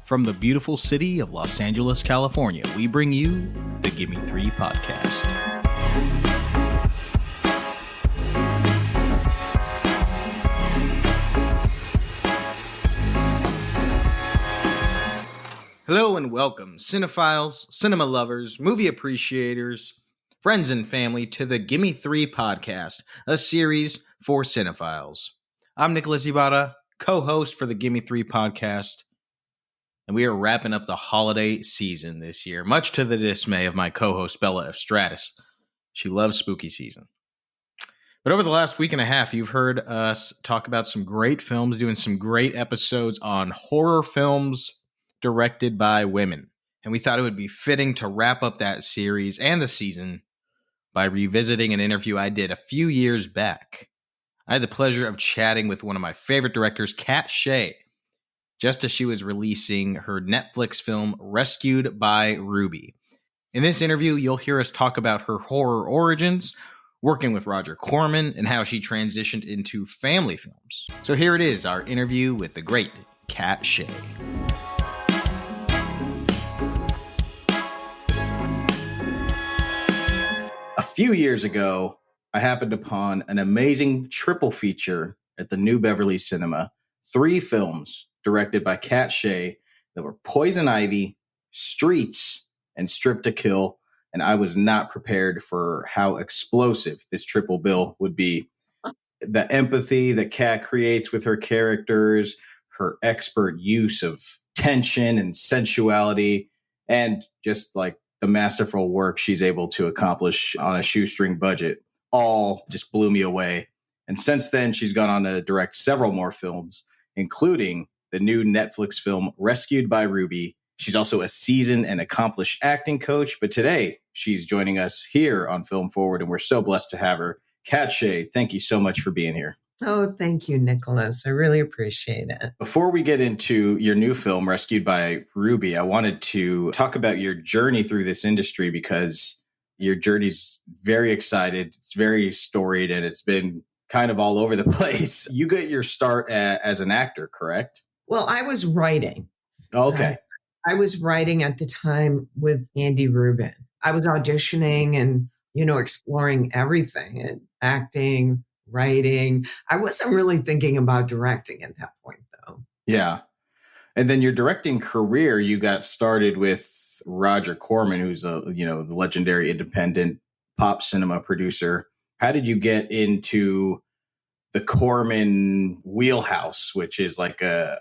From the beautiful city of Los Angeles, California, we bring you the Gimme Three podcast. Hello and welcome, cinephiles, cinema lovers, movie appreciators, friends and family, to the Gimme Three podcast, a series for cinephiles. I'm Nicholas Ybarra, co-host for the Gimme Three podcast, and we are wrapping up the holiday season this year, much to the dismay of my co-host Bella F. Stratus. She loves spooky season. But over the last week and a half, you've heard us talk about some great films, doing some great episodes on horror films directed by women. And we thought it would be fitting to wrap up that series and the season by revisiting an interview I did a few years back. I had the pleasure of chatting with one of my favorite directors, Katt Shea, just as she was releasing her Netflix film, Rescued by Ruby. In this interview, you'll hear us talk about her horror origins, working with Roger Corman, and how she transitioned into family films. So here it is, our interview with the great Katt Shea. A few years ago, I happened upon an amazing triple feature at the New Beverly Cinema. 3 films directed by Katt Shea that were Poison Ivy, Streets, and Strip to Kill. And I was not prepared for how explosive this triple bill would be. The empathy that Katt creates with her characters, her expert use of tension and sensuality, and just like the masterful work she's able to accomplish on a shoestring budget, all just blew me away. And since then, she's gone on to direct several more films, including the new Netflix film, Rescued by Ruby. She's also a seasoned and accomplished acting coach, but today she's joining us here on Film Forward, and we're so blessed to have her. Katt Shea, thank you so much for being here. Oh, thank you, Nicholas. I really appreciate it. Before we get into your new film, Rescued by Ruby, I wanted to talk about your journey through this industry, because your journey's very excited. It's very storied, and it's been kind of all over the place. You got your start as an actor, correct? Well, I was writing. Okay. I was writing at the time with Andy Rubin. I was auditioning and, exploring everything, and acting, writing. I wasn't really thinking about directing at that point, though. Yeah. And then your directing career, you got started with Roger Corman, who's the legendary independent pop cinema producer. How did you get into the Corman wheelhouse, which is like a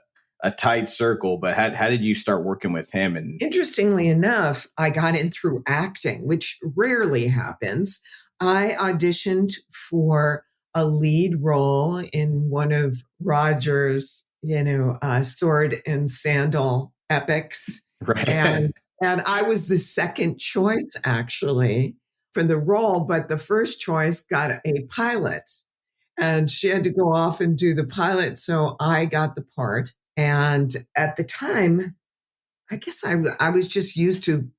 tight circle, but how did you start working with him? And interestingly enough, I got in through acting, which rarely happens. I auditioned for a lead role in one of Roger's, sword and sandal epics. Right. And I was the second choice, actually, for the role, but the first choice got a pilot, and she had to go off and do the pilot. So I got the part. And at the time, I guess I was just used to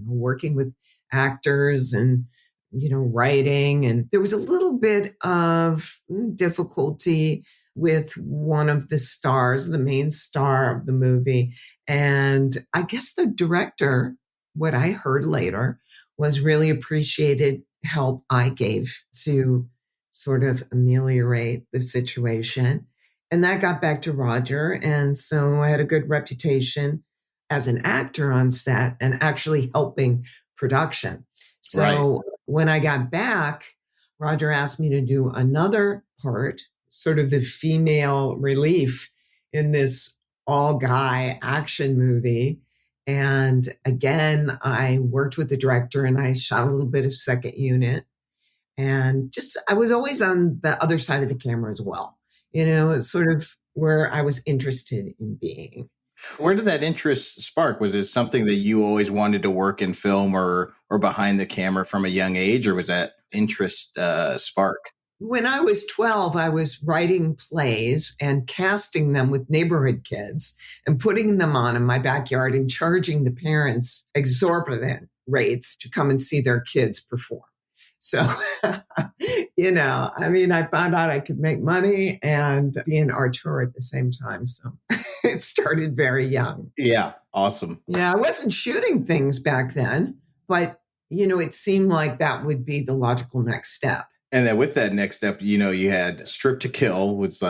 working with actors and, writing. And there was a little bit of difficulty with one of the stars, the main star of the movie. And I guess the director, what I heard later, was really appreciated help I gave to sort of ameliorate the situation. And that got back to Roger. And so I had a good reputation as an actor on set and actually helping production. So When I got back, Roger asked me to do another part, sort of the female relief in this all-guy action movie. And again, I worked with the director and I shot a little bit of second unit. And I was always on the other side of the camera as well. It's sort of where I was interested in being. Where did that interest spark? Was it something that you always wanted to work in film or behind the camera from a young age, or was that interest spark? When I was 12, I was writing plays and casting them with neighborhood kids and putting them on in my backyard and charging the parents exorbitant rates to come and see their kids perform. So, I found out I could make money and be an auteur at the same time. So It started very young. Yeah. Awesome. Yeah, I wasn't shooting things back then, but it seemed like that would be the logical next step. And then with that next step, you had Strip to Kill was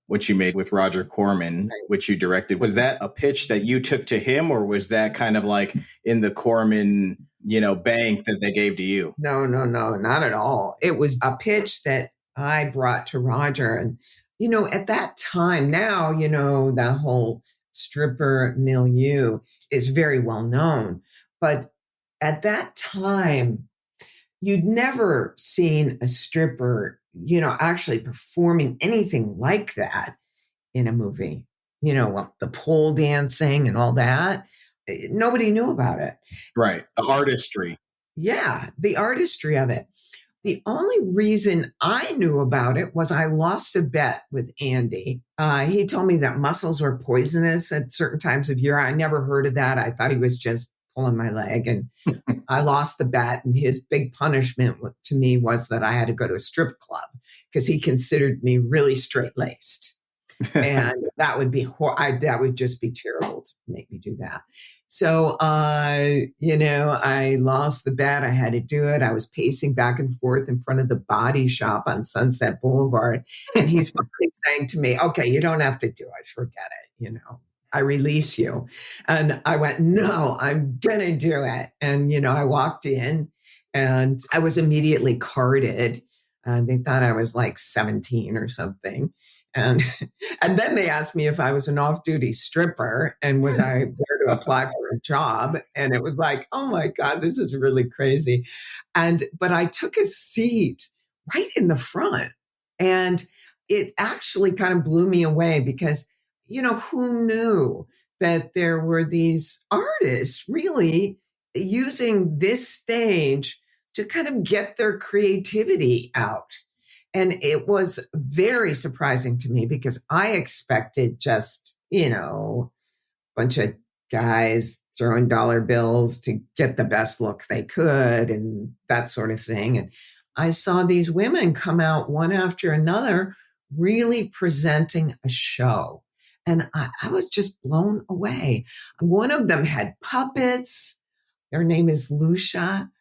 what you made with Roger Corman, which you directed. Was that a pitch that you took to him, or was that kind of like in the Corman, bank that they gave to you? No, not at all. It was a pitch that I brought to Roger. And, at that time, now, that whole stripper milieu is very well known. But at that time, you'd never seen a stripper, actually performing anything like that in a movie, the pole dancing and all that. Nobody knew about it. Right. The artistry. Yeah, the artistry of it. The only reason I knew about it was I lost a bet with Andy. He told me that mussels were poisonous at certain times of year. I never heard of that. I thought he was just pulling my leg, and I lost the bet. And his big punishment to me was that I had to go to a strip club because he considered me really straight-laced. And that would be that would just be terrible to make me do that. So, I lost the bet. I had to do it. I was pacing back and forth in front of the body shop on Sunset Boulevard. And he's finally saying to me, okay, you don't have to do it. Forget it. I release you. And I went, no, I'm going to do it. And, I walked in and I was immediately carded. They thought I was like 17 or something. And then they asked me if I was an off-duty stripper and was I there to apply for a job. And it was like, oh my God, this is really crazy. But I took a seat right in the front. And it actually kind of blew me away because, who knew that there were these artists really using this stage to kind of get their creativity out. And it was very surprising to me because I expected just, a bunch of guys throwing dollar bills to get the best look they could and that sort of thing. And I saw these women come out one after another, really presenting a show. And I was just blown away. One of them had puppets. Her name is Lucia.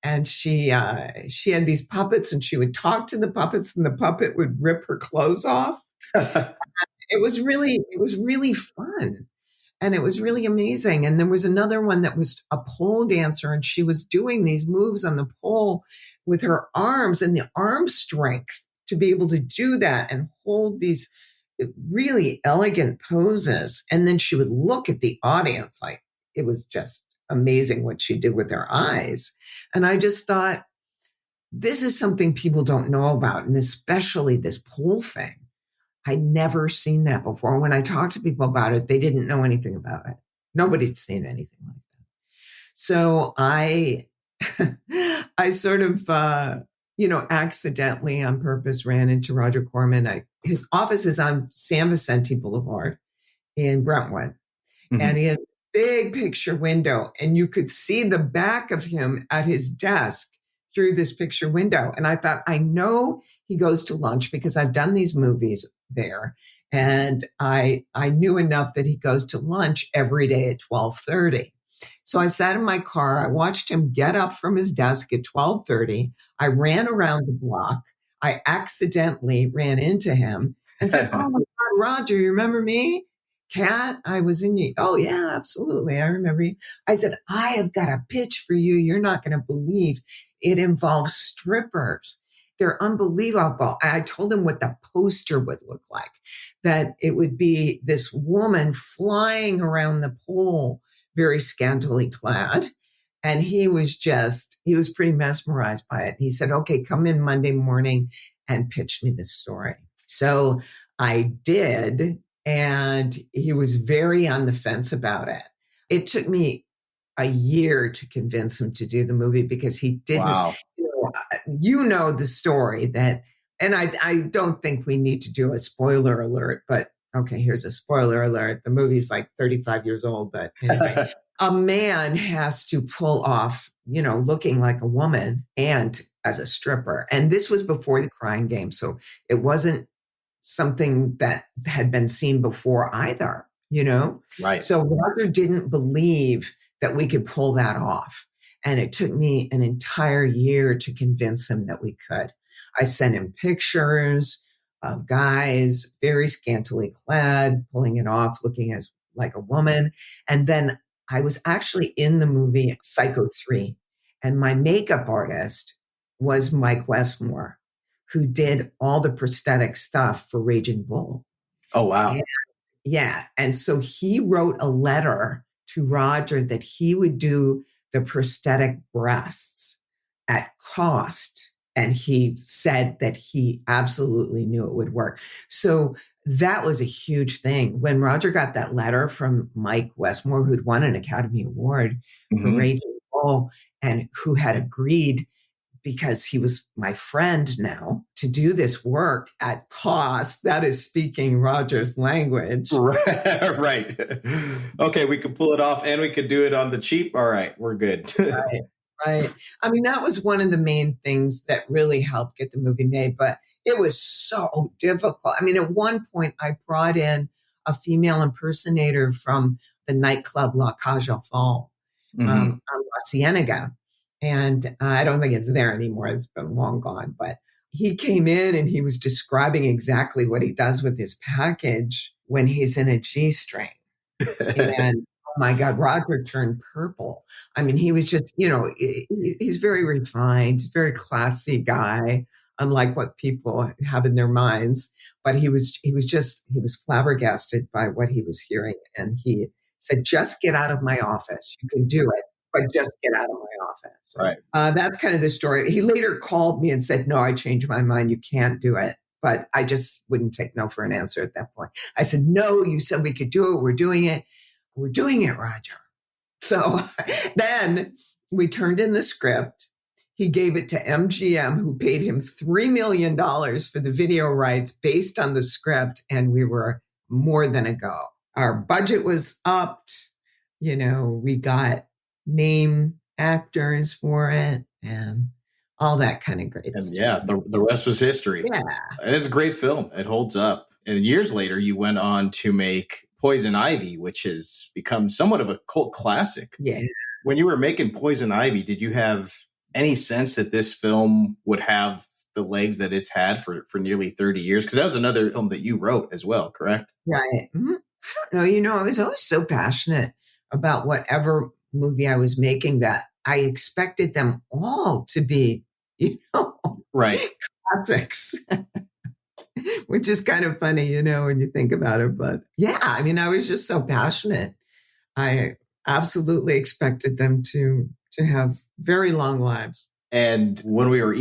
And she had these puppets and she would talk to the puppets and the puppet would rip her clothes off. It was really fun. And it was really amazing. And there was another one that was a pole dancer and she was doing these moves on the pole with her arms and the arm strength to be able to do that and hold these really elegant poses. And then she would look at the audience like it was just amazing what she did with her eyes. And I just thought, this is something people don't know about, and especially this pole thing. I'd never seen that before. When I talked to people about it, they didn't know anything about it. Nobody'd seen anything like that. So I sort of, accidentally on purpose ran into Roger Corman. His office is on San Vicente Boulevard in Brentwood. Mm-hmm. And he has big picture window and you could see the back of him at his desk through this picture window. And I thought, I know he goes to lunch because I've done these movies there. And I knew enough that he goes to lunch every day at 12:30. So I sat in my car. I watched him get up from his desk at 12:30. I ran around the block. I accidentally ran into him and said, oh my God, Roger, you remember me? Katt, I was in you. Oh, yeah, absolutely. I remember you. I said, I have got a pitch for you. You're not going to believe it involves strippers. They're unbelievable. I told him what the poster would look like, that it would be this woman flying around the pole, very scantily clad. And he was pretty mesmerized by it. He said, okay, come in Monday morning and pitch me this story. So I did. And he was very on the fence about it. It took me a year to convince him to do the movie because he didn't, wow. The story that, and I don't think we need to do a spoiler alert, but okay, here's a spoiler alert. The movie's like 35 years old, but anyway, a man has to pull off, looking like a woman and as a stripper. And this was before the Crying Game. So it wasn't something that had been seen before either. you know? Right. So Roger didn't believe that we could pull that off. And it took me an entire year to convince him that we could. I sent him pictures of guys very scantily clad, pulling it off, looking as like a woman. And then I was actually in the movie Psycho 3, and my makeup artist was Mike Westmore, who did all the prosthetic stuff for Raging Bull. Oh, wow. Yeah. And so he wrote a letter to Roger that he would do the prosthetic breasts at cost. And he said that he absolutely knew it would work. So that was a huge thing. When Roger got that letter from Mike Westmore, who'd won an Academy Award for Raging Bull and who had agreed, because he was my friend now, to do this work at cost. That is speaking Roger's language. Right. Okay, we could pull it off and we could do it on the cheap. All right, we're good. Right. I mean, that was one of the main things that really helped get the movie made, but it was so difficult. I mean, at one point, I brought in a female impersonator from the nightclub La Cage aux Folles on La Cienega. And I don't think it's there anymore. It's been long gone. But he came in and he was describing exactly what he does with his package when he's in a G-string. And oh my God, Roger turned purple. I mean, he was just, he's very refined, very classy guy, unlike what people have in their minds. But he was flabbergasted by what he was hearing. And he said, just get out of my office. You can do it, but just get out of my office. Right. That's kind of the story. He later called me and said, no, I changed my mind. You can't do it. But I just wouldn't take no for an answer at that point. I said, no, you said we could do it. We're doing it. We're doing it, Roger. So then we turned in the script. He gave it to MGM, who paid him $3 million for the video rights based on the script. And we were more than a go. Our budget was upped. We got name actors for it and all that kind of great stuff. Yeah, the rest was history. Yeah. And it's a great film. It holds up. And years later, you went on to make Poison Ivy, which has become somewhat of a cult classic. Yeah. When you were making Poison Ivy, did you have any sense that this film would have the legs that it's had for nearly 30 years? Because that was another film that you wrote as well, correct? Right. Mm-hmm. I don't know. I was always so passionate about whatever movie I was making that I expected them all to be, right, classics. Which is kind of funny, when you think about it. But yeah, I mean, I was just so passionate. I absolutely expected them to have very long lives. And when we were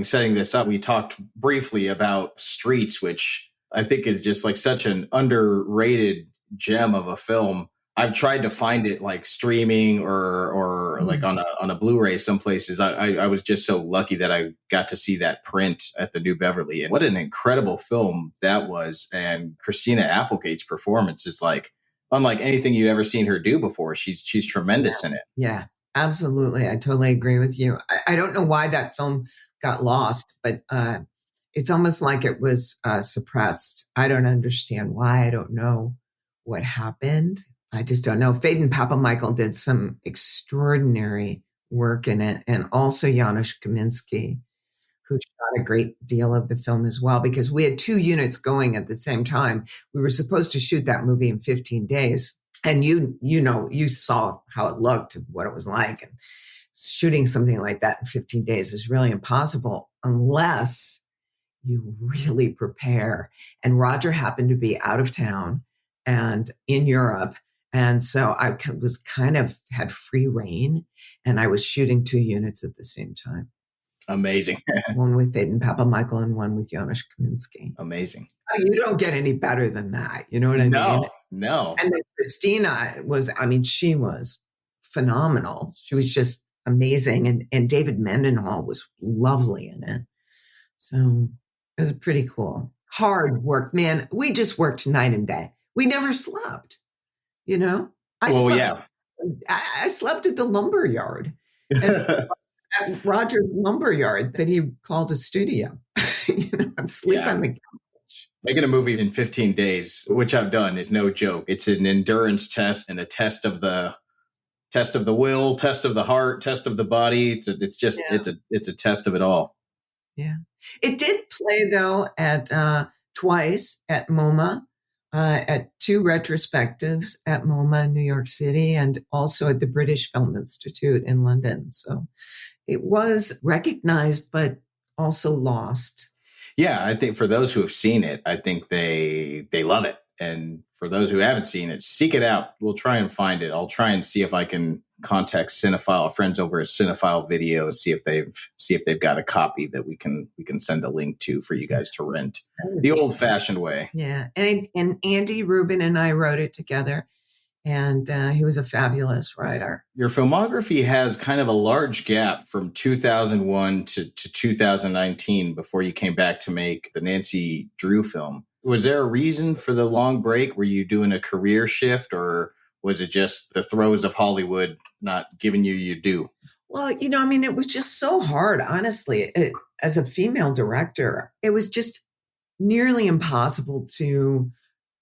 setting this up, we talked briefly about Streets, which I think is just like such an underrated gem of a film. I've tried to find it like streaming or like on a Blu-ray some places. I was just so lucky that I got to see that print at the New Beverly. And what an incredible film that was. And Christina Applegate's performance is like unlike anything you'd ever seen her do before. She's tremendous in it. Yeah, absolutely. I totally agree with you. I don't know why that film got lost, but it's almost like it was suppressed. I don't understand why. I don't know what happened. I just don't know. Faden Papamichael did some extraordinary work in it. And also Janusz Kaminski, who shot a great deal of the film as well, because we had 2 units going at the same time. We were supposed to shoot that movie in 15 days. And you saw how it looked and what it was like. And shooting something like that in 15 days is really impossible unless you really prepare. And Roger happened to be out of town and in Europe. And so I was kind of had free reign, and I was shooting 2 units at the same time. Amazing. One with Faden Papamichael and one with Janusz Kaminski. Amazing. You don't get any better than that. You know what I mean? No. And then Christina she was phenomenal. She was just amazing. And David Mendenhall was lovely in it. So it was pretty cool. Hard work, man. We just worked night and day. We never slept. I slept at the lumber yard, at Roger's lumber yard that he called a studio, and sleep on the couch. Making a movie in 15 days, which I've done, is no joke. It's an endurance test and a test of the will, test of the heart, test of the body. Yeah. It's a test of it all. Yeah. It did play though at twice at MoMA, at two retrospectives at MoMA in New York City and also at the British Film Institute in London. So it was recognized, but also lost. Yeah, I think for those who have seen it, I think they love it. And for those who haven't seen it, seek it out. We'll try and find it. I'll try and see if I can contact Cinephile friends over at Cinephile Videos, see if they've got a copy that we can send a link to for you guys to rent the old fashioned way. Yeah, and Andy Rubin and I wrote it together. And he was a fabulous writer. Your filmography has kind of a large gap from 2001 to 2019 before you came back to make the Nancy Drew film. Was there a reason for the long break? Were you doing a career shift, or was it just the throes of Hollywood not giving you your due? Well, it was just so hard, honestly. As a female director, it was just nearly impossible to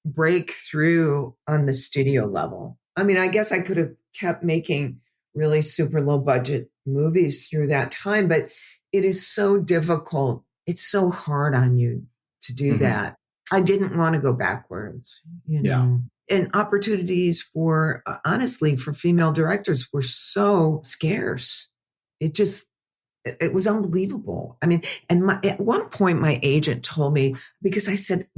break through on the studio level. I mean, I guess I could have kept making really super low budget movies through that time, but it is so difficult. It's so hard on you to do that. I didn't want to go backwards, know. And opportunities for, honestly, for female directors were so scarce. It was unbelievable. I mean, and at one point, my agent told me, because I said,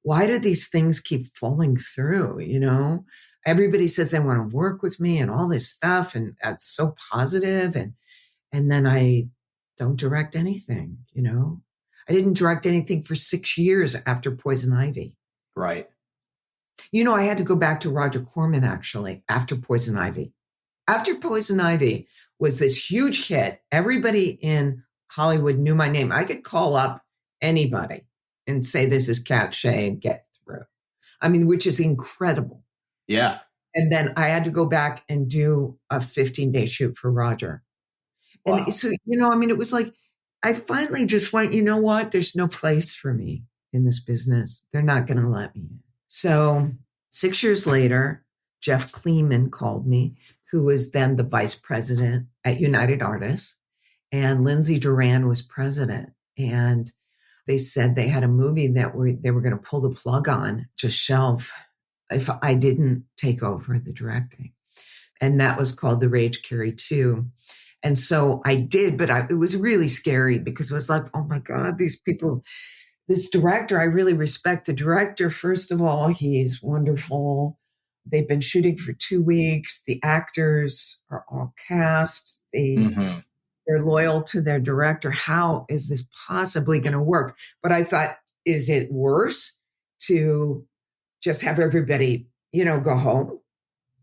why do these things keep falling through? Everybody says they want to work with me and all this stuff. And that's so positive. And then I don't direct anything, I didn't direct anything for 6 years after Poison Ivy. Right. I had to go back to Roger Corman, actually, after Poison Ivy. After Poison Ivy was this huge hit, everybody in Hollywood knew my name. I could call up anybody and say, this is Katt Shea, and get through. I mean, which is incredible. Yeah. And then I had to go back and do a 15-day shoot for Roger. Wow. And so, it was like, I finally just went, you know what? There's no place for me in this business. They're not going to let me in. So 6 years later, Jeff Kleeman called me, who was then the vice president at United Artists, and Lindsay Duran was president. And they said they had a movie that they were going to pull the plug on, just shelve, if I didn't take over the directing. And that was called The Rage Carrie 2. And so I did, but it was really scary because it was like, oh my God, these people, this director, I really respect the director. First of all, he's wonderful. They've been shooting for 2 weeks. The actors are all cast. They're loyal to their director. How is this possibly going to work? But I thought, is it worse to just have everybody, go home,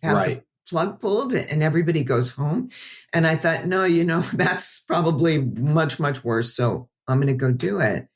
have the plug pulled and everybody goes home? And I thought, no, that's probably much, much worse. So I'm going to go do it.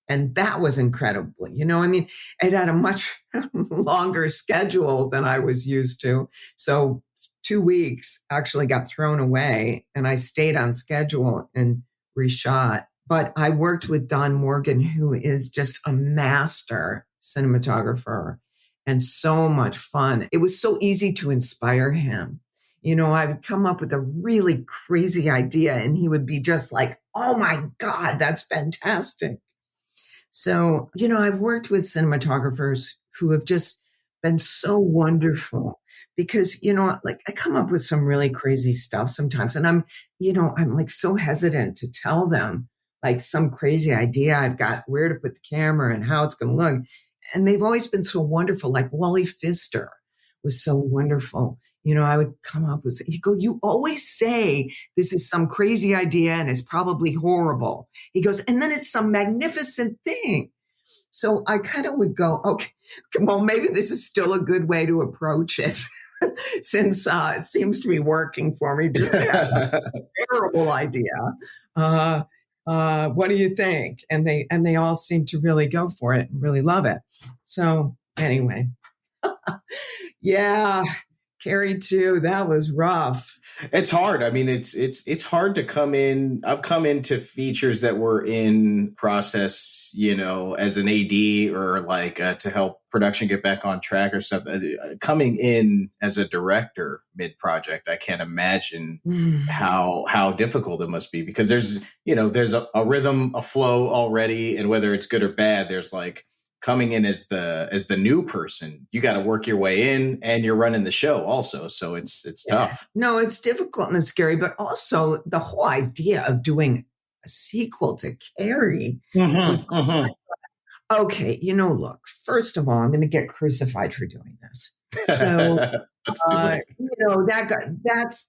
And that was incredible. It had a much longer schedule than I was used to. So 2 weeks actually got thrown away and I stayed on schedule and reshot. But I worked with Don Morgan, who is just a master cinematographer and so much fun. It was so easy to inspire him. I would come up with a really crazy idea and he would be just like, oh my God, that's fantastic. So, I've worked with cinematographers who have just been so wonderful because, I come up with some really crazy stuff sometimes and I'm like so hesitant to tell them like some crazy idea I've got, where to put the camera and how it's going to look. And they've always been so wonderful. Like Wally Pfister was so wonderful. I would come up with, you always say this is some crazy idea and it's probably horrible. He goes, and then it's some magnificent thing. So I kind of would go, okay, well, maybe this is still a good way to approach it since it seems to be working for me. Just a terrible idea. What do you think? And they all seem to really go for it and really love it. So anyway, yeah. Carrie too. That was rough. It's hard. I mean, it's hard to come in. I've come into features that were in process, as an AD or like to help production get back on track or something. Coming in as a director mid project, I can't imagine how difficult it must be, because there's a rhythm, a flow already, and whether it's good or bad, there's like coming in as the new person, you got to work your way in, and you're running the show also. So it's tough. No, it's difficult and it's scary, but also the whole idea of doing a sequel to Carrie was okay. Look, first of all, I'm going to get crucified for doing this. So, that's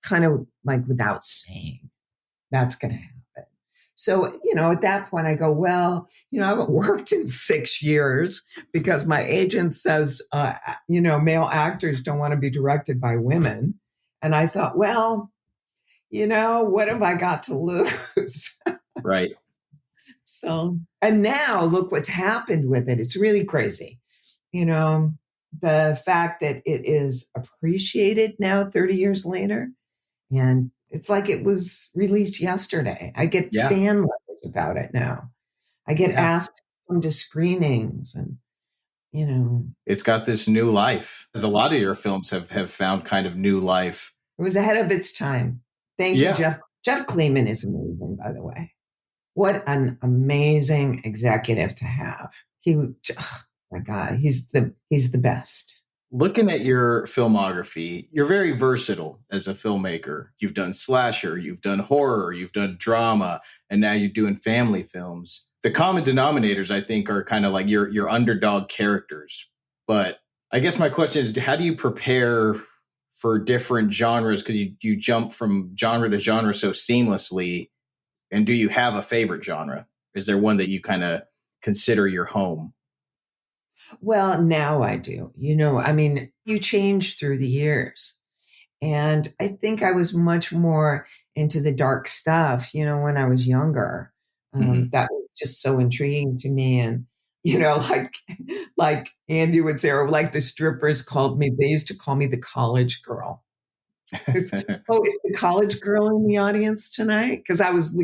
kind of like without saying that's going to happen. So, at that point I go, well, I haven't worked in 6 years because my agent says, male actors don't want to be directed by women. And I thought, well, what have I got to lose? Right. So, and now look what's happened with it. It's really crazy. The fact that it is appreciated now 30 years later, and it's like it was released yesterday. I get fan letters about it now. I get asked to come to screenings, and it's got this new life. As a lot of your films have found kind of new life. It was ahead of its time. Thank you, Jeff. Jeff Kleeman is amazing, by the way. What an amazing executive to have. My God, he's the best. Looking at your filmography, you're very versatile as a filmmaker. You've done slasher, you've done horror, you've done drama, and now you're doing family films. The common denominators, I think, are kind of like your underdog characters. But I guess my question is, how do you prepare for different genres? Because you jump from genre to genre so seamlessly. And do you have a favorite genre? Is there one that you kind of consider your home? Well, now I do. You change through the years. And I think I was much more into the dark stuff, when I was younger. That was just so intriguing to me. And, like Andy would say, or like the strippers they used to call me the college girl. Is the college girl in the audience tonight? Because I was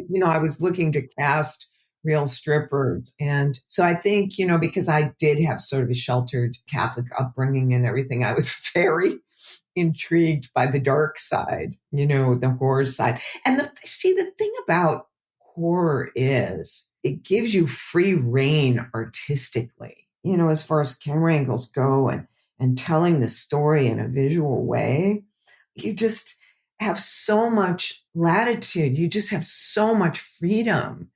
looking to cast real strippers. And so I think, because I did have sort of a sheltered Catholic upbringing and everything, I was very intrigued by the dark side, the horror side. And the thing about horror is it gives you free reign artistically, as far as camera angles go and telling the story in a visual way. You just have so much latitude. You just have so much freedom.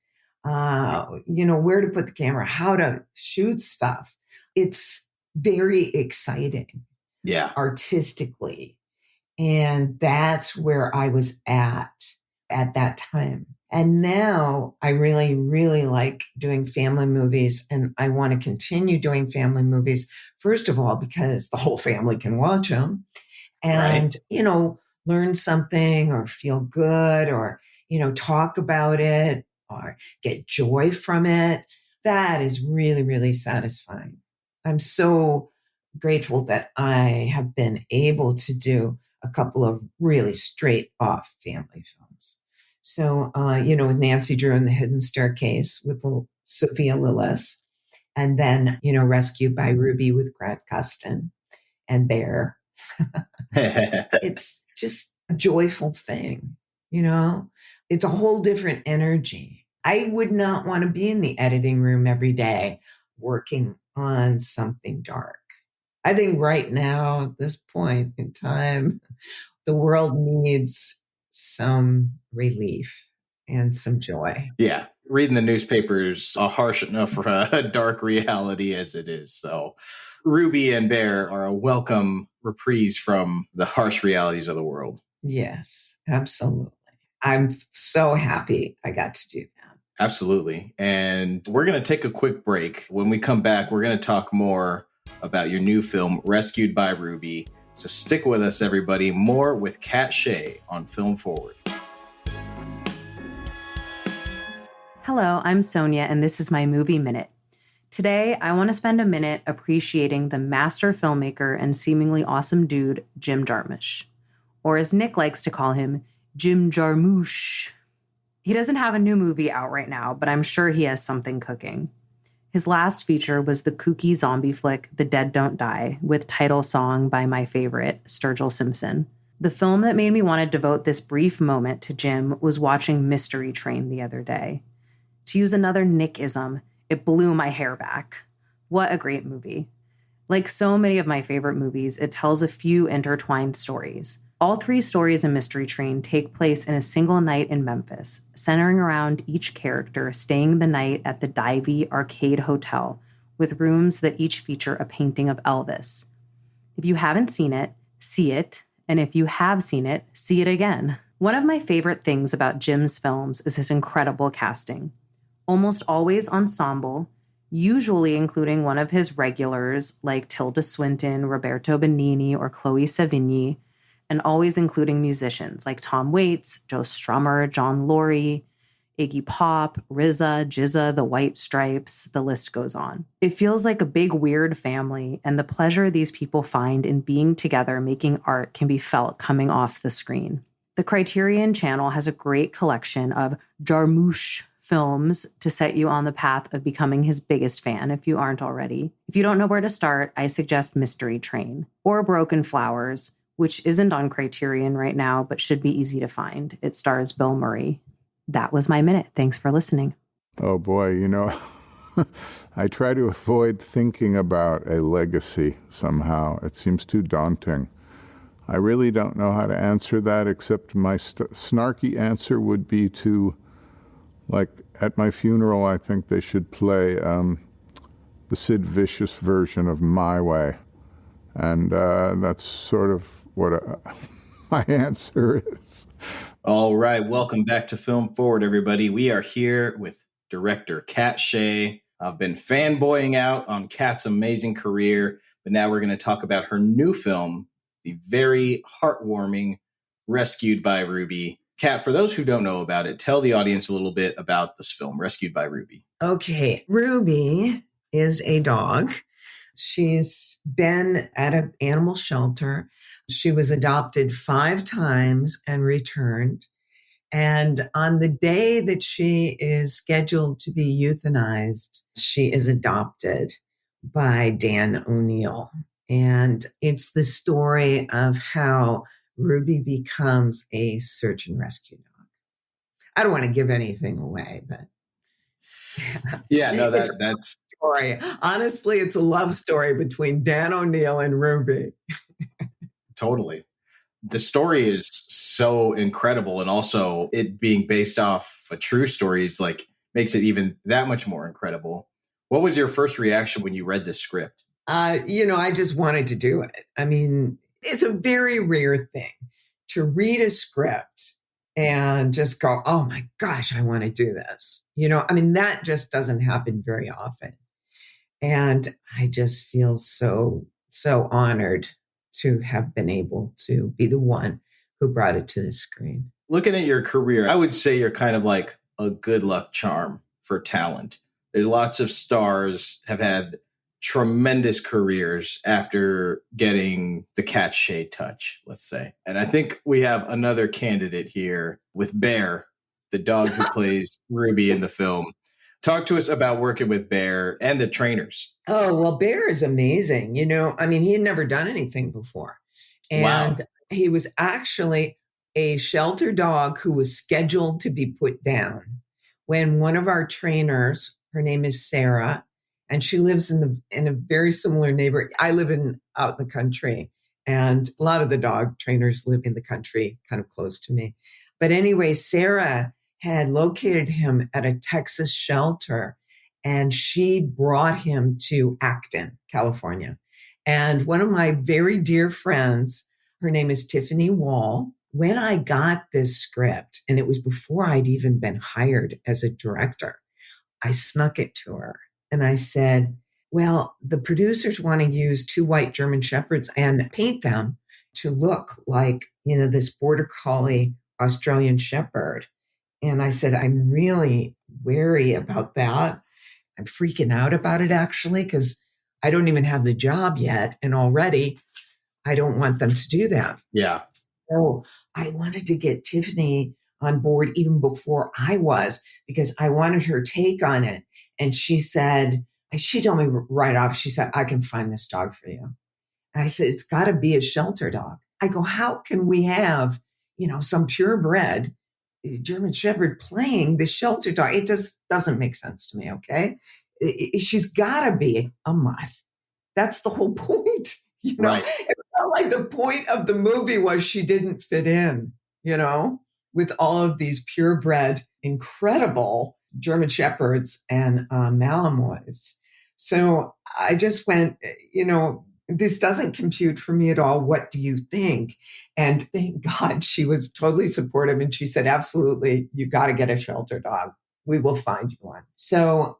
Where to put the camera, how to shoot stuff. It's very exciting. Yeah. Artistically. And that's where I was at that time. And now I really, really like doing family movies, and I want to continue doing family movies. First of all, because the whole family can watch them and, learn something or feel good or, talk about it or get joy from it. That is really, really satisfying. I'm so grateful that I have been able to do a couple of really straight off family films. So, with Nancy Drew and the Hidden Staircase with Sophia Lillis, and then, Rescued by Ruby with Grant Gustin and Bear. It's just a joyful thing, It's a whole different energy. I would not want to be in the editing room every day working on something dark. I think right now, at this point in time, the world needs some relief and some joy. Yeah. Reading the newspapers are harsh enough for a dark reality as it is. So Ruby and Bear are a welcome reprise from the harsh realities of the world. Yes, absolutely. I'm so happy I got to do that. Absolutely. And we're going to take a quick break. When we come back, we're going to talk more about your new film, Rescued by Ruby. So stick with us, everybody. More with Katt Shea on Film Forward. Hello, I'm Sonia, and this is my Movie Minute. Today, I want to spend a minute appreciating the master filmmaker and seemingly awesome dude, Jim Jarmusch. Or as Nick likes to call him, Jim Jarmusch. He doesn't have a new movie out right now, but I'm sure he has something cooking. His last feature was the kooky zombie flick The Dead Don't Die, with title song by my favorite, Sturgill Simpson. The film that made me want to devote this brief moment to Jim was watching Mystery Train the other day. To use another Nick-ism, it blew my hair back. What a great movie. Like so many of my favorite movies, it tells a few intertwined stories. All 3 stories in Mystery Train take place in a single night in Memphis, centering around each character staying the night at the Divey Arcade Hotel, with rooms that each feature a painting of Elvis. If you haven't seen it, see it, and if you have seen it, see it again. One of my favorite things about Jim's films is his incredible casting. Almost always ensemble, usually including one of his regulars like Tilda Swinton, Roberto Benigni, or Chloe Sevigny, and always including musicians like Tom Waits, Joe Strummer, John Laurie, Iggy Pop, RZA, Jizza, the White Stripes, the list goes on. It feels like a big weird family, and the pleasure these people find in being together making art can be felt coming off the screen. The Criterion Channel has a great collection of Jarmusch films to set you on the path of becoming his biggest fan if you aren't already. If you don't know where to start, I suggest Mystery Train or Broken Flowers, which isn't on Criterion right now, but should be easy to find. It stars Bill Murray. That was my minute. Thanks for listening. Oh boy, I try to avoid thinking about a legacy somehow. It seems too daunting. I really don't know how to answer that, except my snarky answer would be to, like, at my funeral, I think they should play the Sid Vicious version of My Way. And that's sort of what my answer is. All right. Welcome back to Film Forward, everybody. We are here with director Katt Shea. I've been fanboying out on Katt's amazing career, but now we're going to talk about her new film, the very heartwarming Rescued by Ruby. Katt, for those who don't know about it, tell the audience a little bit about this film, Rescued by Ruby. Okay. Ruby is a dog. She's been at an animal shelter. She was adopted 5 times and returned. And on the day that she is scheduled to be euthanized, she is adopted by Dan O'Neill. And it's the story of how Ruby becomes a search and rescue dog. I don't want to give anything away, but yeah, no, that's story. Honestly, it's a love story between Dan O'Neill and Ruby. Totally. The story is so incredible, and also it being based off a true story is like makes it even that much more incredible. What was your first reaction when you read this script? I just wanted to do it. I mean, it's a very rare thing to read a script and just go, oh my gosh, I want to do this. That just doesn't happen very often. And I just feel so honored to have been able to be the one who brought it to the screen. Looking at your career, I would say you're kind of like a good luck charm for talent. There's lots of stars have had tremendous careers after getting the Katt Shea touch, let's say. And I think we have another candidate here with Bear, the dog who plays Ruby in the film. Talk to us about working with Bear and the trainers. Oh, well, Bear is amazing. He had never done anything before. And wow. He was actually a shelter dog who was scheduled to be put down when one of our trainers, her name is Sarah, and she lives in a very similar neighborhood. I live out in the country, and a lot of the dog trainers live in the country, kind of close to me. But anyway, Sarah had located him at a Texas shelter, and she brought him to Acton, California. And one of my very dear friends, her name is Tiffany Wall. When I got this script, and it was before I'd even been hired as a director, I snuck it to her. And I said, well, the producers want to use 2 white German shepherds and paint them to look like, this border collie Australian shepherd. And I said, I'm really wary about that. I'm freaking out about it actually, because I don't even have the job yet. And already I don't want them to do that. Yeah. So I wanted to get Tiffany on board even before I was, because I wanted her take on it. And she told me right off, she said, I can find this dog for you. And I said, it's got to be a shelter dog. I go, how can we have, some purebred German Shepherd playing the shelter dog? It just doesn't make sense to me. Okay. She's got to be a mutt. That's the whole point. Right. It felt like the point of the movie was she didn't fit in, with all of these purebred, incredible German Shepherds and Malinois. So I just went, this doesn't compute for me at all. What do you think? And thank God she was totally supportive. And she said, absolutely, you got to get a shelter dog. We will find you one. So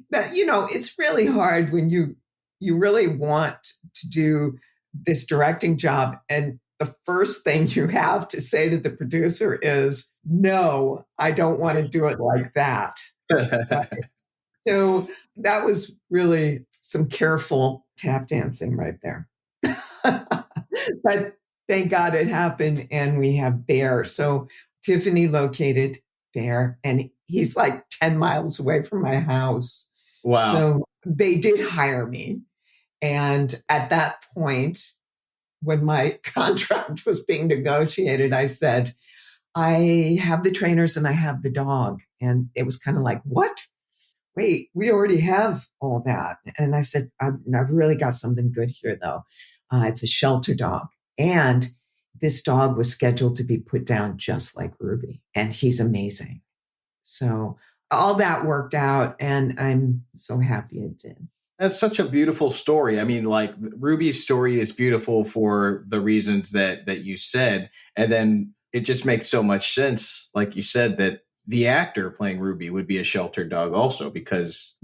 that, it's really hard when you really want to do this directing job. And the first thing you have to say to the producer is, no, I don't want to do it like that. Right? So that was really some careful tap dancing right there. But thank God it happened, and we have Bear. So Tiffany located Bear, and he's like 10 miles away from my house. Wow. So they did hire me. And at that point, when my contract was being negotiated, I said, I have the trainers and I have the dog. And it was kind of like, what? Wait, we already have all that. And I said, I've really got something good here, though. It's a shelter dog. And this dog was scheduled to be put down just like Ruby. And he's amazing. So all that worked out. And I'm so happy it did. That's such a beautiful story. I mean, like, Ruby's story is beautiful for the reasons that you said. And then it just makes so much sense, like you said, that the actor playing Ruby would be a sheltered dog also, because,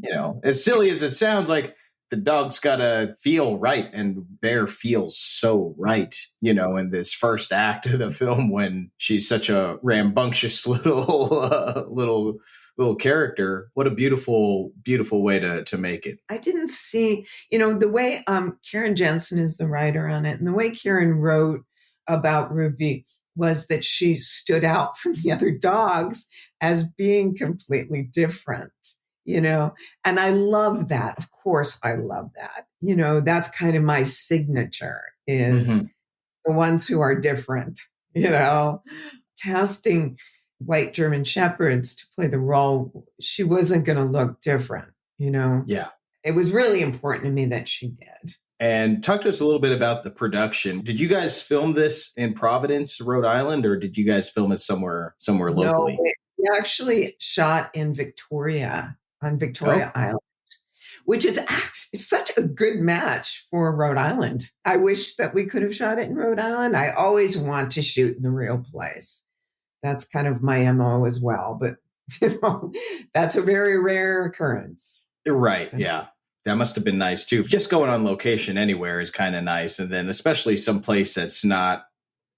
as silly as it sounds, like, the dog's got to feel right. And Bear feels so right, in this first act of the film when she's such a rambunctious little character. What a beautiful, beautiful way to make it. I didn't see, the way Karen Jensen is the writer on it, and the way Karen wrote about Ruby was that she stood out from the other dogs as being completely different, and I love that. Of course, I love that. That's kind of my signature is the ones who are different, casting white German Shepherds to play the role. She wasn't going to look different, Yeah. It was really important to me that she did. And talk to us a little bit about the production. Did you guys film this in Providence, Rhode Island, or did you guys film it somewhere locally? No, we actually shot in Victoria, on Victoria Island, which is actually such a good match for Rhode Island. I wish that we could have shot it in Rhode Island. I always want to shoot in the real place. That's kind of my MO as well. But, that's a very rare occurrence. Right. So. Yeah. That must have been nice too. Just going on location anywhere is kind of nice. And then especially someplace that's not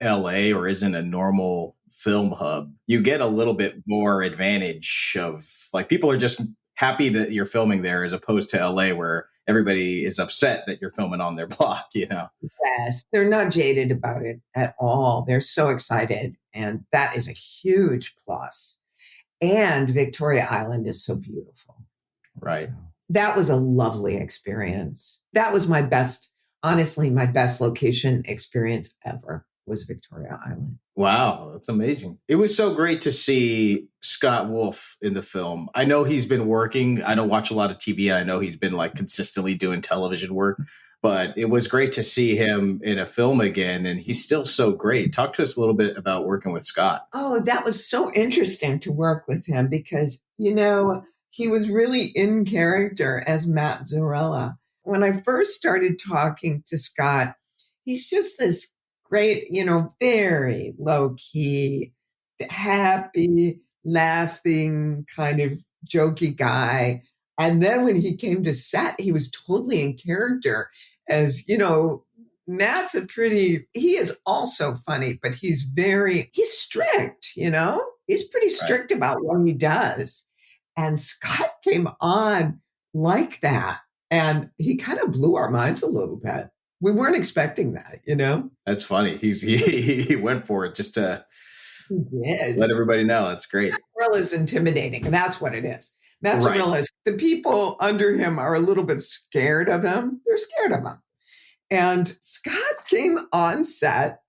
LA or isn't a normal film hub, you get a little bit more advantage of, like, people are just happy that you're filming there as opposed to LA where everybody is upset that you're filming on their block, Yes, they're not jaded about it at all. They're so excited. And that is a huge plus. And Victoria Island is so beautiful. Right. So that was a lovely experience. That was my best location experience ever was Victoria Island. Wow, that's amazing. It was so great to see Scott Wolf in the film. I know he's been working. I don't watch a lot of TV. And I know he's been consistently doing television work, but it was great to see him in a film again. And he's still so great. Talk to us a little bit about working with Scott. Oh, that was so interesting to work with him because, he was really in character as Matt Zorella. When I first started talking to Scott, he's just this great, very low key, happy, laughing, kind of jokey guy. And then when he came to set, he was totally in character as, Matt's he is also funny, but he's strict, he's pretty strict about what he does. And Scott came on like that. And he kind of blew our minds a little bit. We weren't expecting that, you know? That's funny. He went for it just to let everybody know. That's great. Mozzarella is intimidating. That's what it is. Mozzarella is, the people under him are a little bit scared of him. They're scared of him. And Scott came on set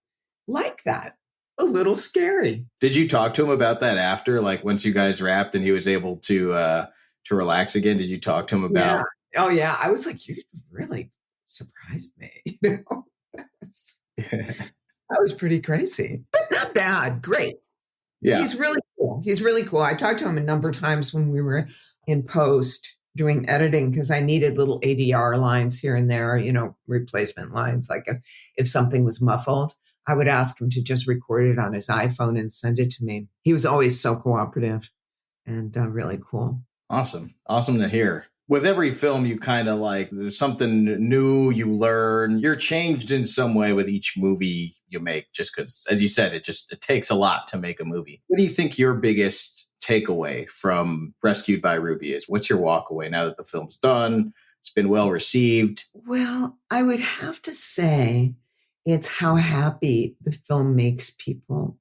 like that, a little scary. Did you talk to him about that after, like once you guys wrapped and he was able to relax again? Did you talk to him about? Yeah. Oh yeah, I was like, you really surprised me. You know, that was pretty crazy, but not bad. Great. Yeah, he's really cool. He's really cool. I talked to him a number of times when we were in post doing editing because I needed little ADR lines here and there, you know, replacement lines. Like if something was muffled, I would ask him to just record it on his iPhone and send it to me. He was always so cooperative and really cool. Awesome to hear. With every film, you kind of like, there's something new you learn. You're changed in some way with each movie you make, just because, as you said, it takes a lot to make a movie. What do you think your biggest takeaway from Rescued by Ruby is? What's your walk away now that the film's done? It's been well received. Well, I would have to say it's how happy the film makes people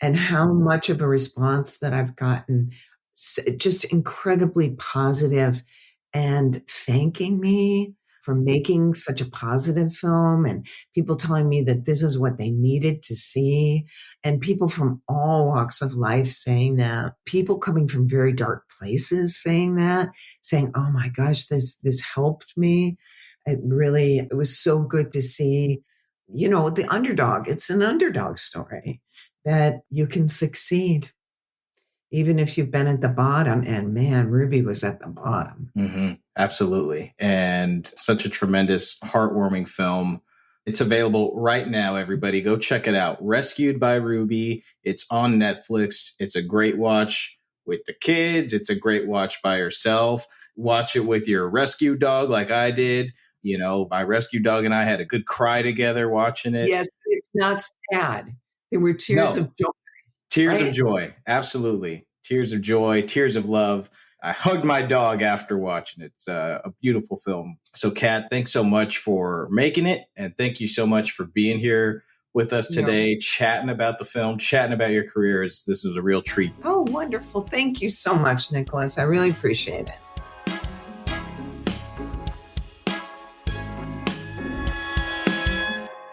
and how much of a response that I've gotten, just incredibly positive and thanking me for making such a positive film, and people telling me that this is what they needed to see, and people from all walks of life saying that, people coming from very dark places saying that, saying, oh my gosh, this helped me. It was so good to see, you know, the underdog. It's an underdog story that you can succeed even if you've been at the bottom. And man, Ruby was at the bottom. Mm-hmm. Absolutely. And such a tremendous, heartwarming film. It's available right now, everybody. Go check it out. Rescued by Ruby. It's on Netflix. It's a great watch with the kids. It's a great watch by yourself. Watch it with your rescue dog like I did. You know, my rescue dog and I had a good cry together watching it. Yes, it's not sad. There were tears of joy. Tears of joy. Absolutely. Tears of joy, tears of love. I hugged my dog after watching it. It's a beautiful film. So, Katt, thanks so much for making it. And thank you so much for being here with us today, chatting about the film, chatting about your career. This was a real treat. Oh, wonderful. Thank you so much, Nicholas. I really appreciate it.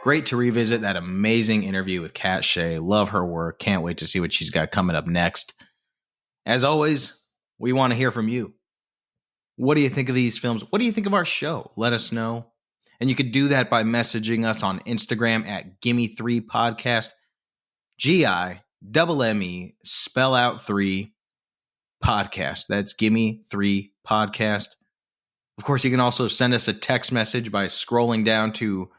Great to revisit that amazing interview with Katt Shea. Love her work. Can't wait to see what she's got coming up next. As always, we want to hear from you. What do you think of these films? What do you think of our show? Let us know. And you could do that by messaging us on Instagram at Gimme Three Podcast. GIMME, spell out 3 podcast. That's Gimme Three Podcast. Of course, you can also send us a text message by scrolling down to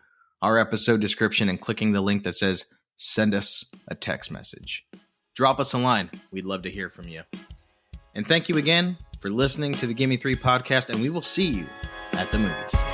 our episode description and clicking the link that says send us a text message. Drop us a line. We'd love to hear from you. And thank you again for listening to the Gimme Three Podcast, and we will see you at the movies.